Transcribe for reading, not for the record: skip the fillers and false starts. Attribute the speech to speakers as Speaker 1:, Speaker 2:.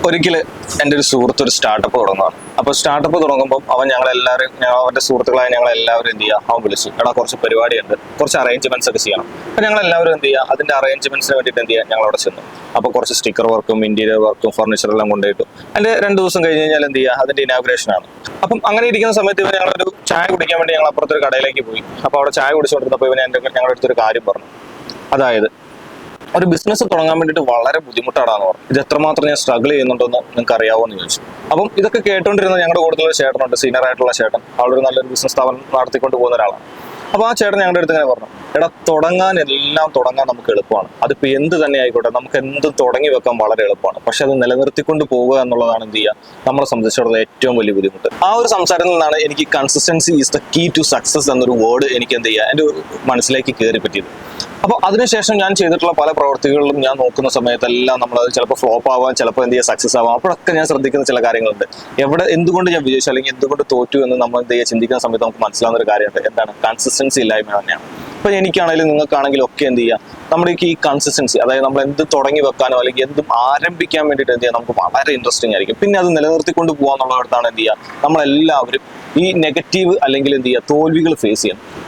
Speaker 1: ഒരിക്കൽ എൻ്റെ ഒരു സുഹൃത്ത് ഒരു സ്റ്റാർട്ടപ്പ് തുടങ്ങുകയാണ്. അപ്പോൾ സ്റ്റാർട്ടപ്പ് തുടങ്ങുമ്പോൾ ഞങ്ങളെല്ലാവരും അവൻ്റെ സുഹൃത്തുക്കളായ ഞങ്ങളെല്ലാവരും എന്ത് ചെയ്യുക, അവൻ വിളിച്ചു, എടാ കുറച്ച് പരിപാടിയുണ്ട്, കുറച്ച് അറേഞ്ച്മെന്റ്സ് ഒക്കെ ചെയ്യണം. അപ്പോൾ ഞങ്ങളെല്ലാവരും എന്ത് ചെയ്യുക, അതിൻ്റെ അറേഞ്ച്മെന്റ്സിന് വേണ്ടിയിട്ട് എന്ത് ചെയ്യുക, ഞങ്ങൾ അവിടെ ചെന്നു. അപ്പോൾ കുറച്ച് സ്റ്റിക്കർ വർക്കും ഇന്റീരിയർ വർക്കും ഫർണിച്ചറെല്ലാം കൊണ്ടുപോയിട്ടു. അതിൻ്റെ 2 ദിവസം കഴിഞ്ഞ് കഴിഞ്ഞാൽ എന്ത് ചെയ്യുക, അതിൻ്റെ ഇനാഗുറേഷൻ ആണ്. അപ്പം അങ്ങനെ ഇരിക്കുന്ന സമയത്ത് ഇവൻ ഞങ്ങളൊരു ചായ കുടിക്കാൻ വേണ്ടി ഞങ്ങൾ അപ്പുറത്തൊരു കടയിലേക്ക് പോയി. അപ്പോൾ അവിടെ ചായ കുടിച്ചുകൊണ്ടിരുന്നപ്പോൾ ഇവൻ ഞങ്ങളുടെ അടുത്തൊരു കാര്യം പറഞ്ഞു. അതായത് ഒരു ബിസിനസ് തുടങ്ങാൻ വേണ്ടിയിട്ട് വളരെ ബുദ്ധിമുട്ടാണെന്ന് പറഞ്ഞു. ഇത് എത്രമാത്രം ഞാൻ സ്ട്രഗിൾ ചെയ്യുന്നുണ്ടെന്ന് നിങ്ങൾക്ക് അറിയാവോ എന്ന് ചോദിച്ചു. അപ്പം ഇതൊക്കെ കേട്ടോണ്ടിരുന്ന ഞങ്ങളുടെ കൂടുതലുള്ള ചേട്ടനുണ്ട്, സീനിയർ ആയിട്ടുള്ള ചേട്ടൻ, അവിടെ നല്ലൊരു ബിസിനസ് സ്ഥാപനം നടത്തിക്കൊണ്ട് പോകുന്ന ഒരാളാണ്. അപ്പോൾ ആ ചേട്ടൻ ഞങ്ങളുടെ അടുത്ത് ഇങ്ങനെ പറഞ്ഞു, എടാ എല്ലാം തുടങ്ങാൻ നമുക്ക് എളുപ്പമാണ്. അതിപ്പോൾ എന്ത് തന്നെ ആയിക്കോട്ടെ, നമുക്ക് എന്ത് തുടങ്ങി വെക്കാൻ വളരെ എളുപ്പമാണ്. പക്ഷെ അത് നിലനിർത്തിക്കൊണ്ട് പോവുക എന്നുള്ളതാണ് എന്ത് ചെയ്യുക, നമ്മളെ സംബന്ധിച്ചിടത്തോളം ഏറ്റവും വലിയ ബുദ്ധിമുട്ട്. ആ ഒരു സംസാരത്തിൽ നിന്നാണ് എനിക്ക് consistency is the key to success എന്നൊരു വേർഡ് എനിക്ക് എന്ത് ചെയ്യുക, എൻ്റെ മനസ്സിലേക്ക് കയറി പറ്റിയത്. അപ്പോൾ അതിനുശേഷം ഞാൻ ചെയ്തിട്ടുള്ള പല പ്രവർത്തികളിലും ഞാൻ നോക്കുന്ന സമയത്തെല്ലാം നമ്മളത് ചിലപ്പോൾ ഫ്ലോപ്പ് ആവാം, ചിലപ്പോൾ എന്ത് ചെയ്യുക സക്സസ് ആവാം. അപ്പോഴൊക്കെ ഞാൻ ശ്രദ്ധിക്കുന്ന ചില കാര്യങ്ങളുണ്ട്. എന്തുകൊണ്ട് ഞാൻ വിജയിച്ചു അല്ലെങ്കിൽ എന്തുകൊണ്ട് തോറ്റു എന്ന് നമ്മൾ എന്ത് ചെയ്യുക ചിന്തിക്കുന്ന സമയത്ത് നമുക്ക് മനസ്സിലാവുന്ന ഒരു കാര്യമുണ്ട്. എന്താണ്? കൺസിസ്റ്റൻസി ഇല്ലായ്മ തന്നെയാണ്. ഇപ്പൊ എനിക്കാണെങ്കിലും നിങ്ങൾക്കാണെങ്കിലും ഒക്കെ എന്ത് ചെയ്യുക, നമ്മുടെ ഈ കൺസിസ്റ്റൻസി, അതായത് നമ്മൾ എന്ത് തുടങ്ങി വെക്കാനോ അല്ലെങ്കിൽ എന്തും ആരംഭിക്കാൻ വേണ്ടിയിട്ട് എന്ത് ചെയ്യുക, നമുക്ക് വളരെ ഇൻട്രസ്റ്റിംഗ് ആയിരിക്കും. പിന്നെ അത് നിലനിർത്തിക്കൊണ്ട് പോകാന്നുള്ളിടത്താണ് എന്ത് ചെയ്യുക, നമ്മളെല്ലാവരും ഈ നെഗറ്റീവ് അല്ലെങ്കിൽ എന്ത് ചെയ്യുക തോൽവികൾ ഫേസ് ചെയ്യണം.